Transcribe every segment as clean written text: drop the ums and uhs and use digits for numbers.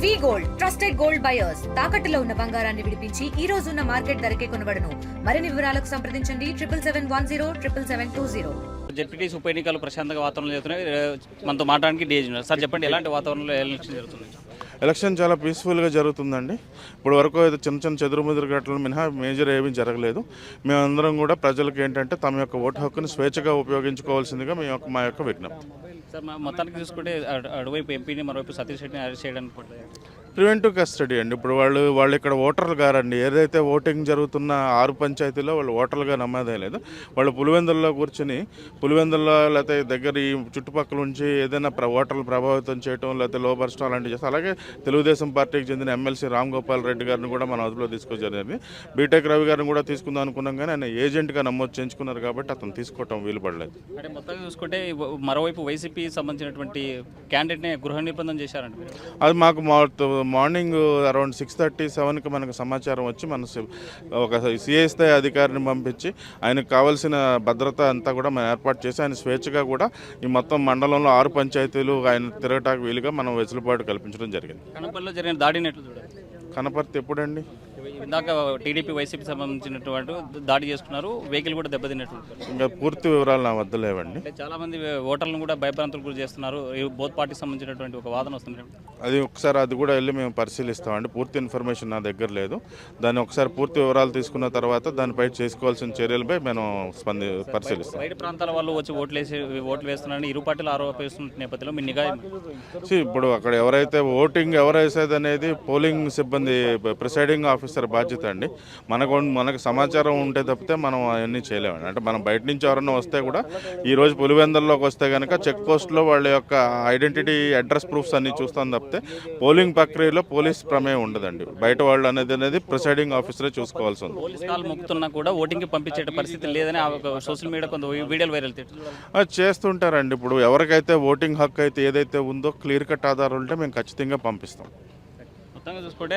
వి gold trusted gold buyers తాకట్టులో ఉన్న బంగారాన్ని విడిపించి ఈ రోజు ఉన్న మార్కెట్ ధరకే కొనబడును. మరిన్ని వివరాలకు సంప్రదించండి 77107720. జెడ్పీటీసీ ఉప ఎన్నికలు ప్రశాంతంగా వాతావరణంలో జరుగుతున్నాయి. మనతో మాట్లాడడానికి డేజ్ ఉన్నారు. సార్ చెప్పండి, ఎలాంటి వాతావరణంలో ఎలక్షన్ జరుగుతుంది? ఎలక్షన్ చాలా పీస్ఫుల్గా జరుగుతుందండి. ఇప్పుడు వరకు అయితే చిన్న చిన్న చెదురుముదురు ఘటనలు మినహా మేజర్ ఏమీ జరగలేదు. మేమందరం కూడా ప్రజలకు ఏంటంటే తమ యొక్క ఓటు హక్కును స్వేచ్ఛగా ఉపయోగించుకోవాల్సిందిగా మా యొక్క విజ్ఞప్తి. సార్ మొత్తానికి చూసుకుంటే అటువైపు ఎంపీని మరోవైపు సతీష్ రెడ్డిని అరెస్ట్ చేయడానికి ప్రివెంటివ్ కస్టడీ అండి. ఇప్పుడు వాళ్ళు ఇక్కడ ఓటర్లు గారండి. ఏదైతే ఓటింగ్ జరుగుతున్న 6 పంచాయతీల్లో వాళ్ళు ఓటర్లుగా నమ్మదే లేదు. వాళ్ళు పులివెందుల్లో కూర్చొని పులివెందుల్లో లేకపోతే దగ్గర ఈ చుట్టుపక్కల నుంచి ఏదైనా ఓటర్లు ప్రభావితం చేయడం లేకపోతే లోపరచడం అలాంటివి చేస్తారు. అలాగే తెలుగుదేశం పార్టీకి చెందిన ఎమ్మెల్సీ రామ్ గోపాల్ రెడ్డి గారిని కూడా మన అదుపులో తీసుకొచ్చారు. బీటెక్ రవి గారిని కూడా తీసుకుందాం అనుకున్నాం, కానీ ఆయన ఏజెంట్గా నమోదు చేయించుకున్నారు కాబట్టి అతను తీసుకోవటం వీలు పడలేదు. అంటే మొత్తంగా చూసుకుంటే మరోవైపు వైసీపీ సంబంధించినటువంటి క్యాండిడేట్ని గృహ నిర్బంధం చేశారండి. అది మాకు మార్నింగ్ అరౌండ్ 6:37కి మనకు సమాచారం వచ్చి మన ఒక సిఐ స్థాయి అధికారిని పంపించి ఆయనకు కావాల్సిన భద్రత అంతా కూడా మనం ఏర్పాటు చేసి ఆయన స్వేచ్ఛగా కూడా ఈ మొత్తం మండలంలో 6 పంచాయతీలు ఆయన తిరగటానికి వీలుగా మనం వెసులుబాటు కల్పించడం జరిగింది. కనపర్తిలో జరిగిన దాడిని ఎట్లా చూడాలి? కనపర్తి ఎప్పుడండి? ఇందాక టీడీపీ వైసీపీ సంబంధించినటువంటి దాడి చేసుకున్నారు, వెహికల్ కూడా దెబ్బతిన్నట్టు. ఇంకా పూర్తి వివరాలు నా వద్ద లేవండి. చాలా మంది ఓటర్లను కూడా భయభ్రాంతులు గురి చేస్తున్నారు. బోత్ పార్టీకి సంబంధించినటువంటి ఒక వాదన వస్తుంది. అది ఒకసారి అది కూడా వెళ్ళి మేము పరిశీలిస్తామండి. పూర్తి ఇన్ఫర్మేషన్ నా దగ్గర లేదు. దాన్ని ఒకసారి పూర్తి వివరాలు తీసుకున్న తర్వాత దానిపై చేసుకోవాల్సిన చర్యలపై మేము పరిశీలిస్తాం. బయట ప్రాంతాల వాళ్ళు వచ్చి ఓట్లు వేస్తున్నారని ఇరు పార్టీలు ఆరోపిస్తున్న నేపథ్యంలో మీ నిఘా ఇప్పుడు అక్కడ ఎవరైతే ఓటింగ్ ఎవరేసేది అనేది పోలింగ్ సిబ్బంది ప్రిసైడింగ్ ఆఫీసర్ బాధ్యత అండి. మనకు సమాచారం ఉంటే తప్పితే మనం అవన్నీ చేయలేమండి. అంటే మనం బయట నుంచి ఎవరన్నా వస్తే కూడా ఈరోజు పులివెందుల్లోకి వస్తే కనుక చెక్ పోస్ట్లో వాళ్ళ యొక్క ఐడెంటిటీ అడ్రస్ ప్రూఫ్స్ అన్ని చూస్తాం తప్పితే పోలింగ్ ప్రక్రియలో పోలీస్ ప్రమేయం ఉండదండి. బయట వాళ్ళు అనేది ప్రిసైడింగ్ ఆఫీసరే చూసుకోవాల్సి ఉంది. పోలీస్ కాల్ మొక్కుతున్నా కూడా ఓటింగ్కి పంపించే పరిస్థితి లేదని సోషల్ మీడియా కొంత వీడియోలు వైరల్ చేస్తుంటారండి. ఇప్పుడు ఎవరికైతే ఓటింగ్ హక్కు అయితే ఏదైతే ఉందో క్లియర్ కట్ ఆధారం ఉంటే మేము ఖచ్చితంగా పంపిస్తాం. మొత్తంగా చూసుకుంటే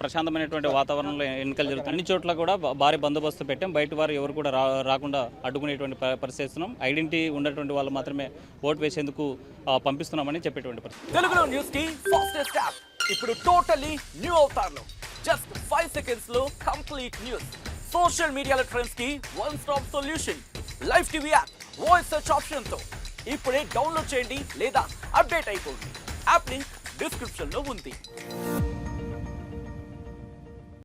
ప్రశాంతమైనటువంటి వాతావరణంలో ఎన్నికలు జరుగుతాయి. అన్ని చోట్ల కూడా భారీ బందోబస్తు పెట్టాం. బయట వారు ఎవరు కూడా రాకుండా అడ్డుకునేటువంటి పరిస్థితి ఇస్తున్నాం. ఐడెంటిటీ ఉన్నటువంటి వాళ్ళు మాత్రమే ఓటు వేసేందుకు పంపిస్తున్నామని చెప్పేటువంటి పరిస్థితి. తెలుగులో న్యూస్ కి ఫాస్టెస్ట్ యాప్ ఇప్పుడు టోటల్లీ న్యూ అవతార్లో జస్ట్ 5 seconds లో కంప్లీట్ న్యూస్. సోషల్ మీడియాలో ట్రెండ్స్ కి one stop solution. Live TV app voice search option తో ఇప్పుడే డౌన్లోడ్ చేయండి లేదా అప్డేట్ అయిపోండి. యాప్ లింక్ డిస్క్రిప్షన్ లో ఉంది.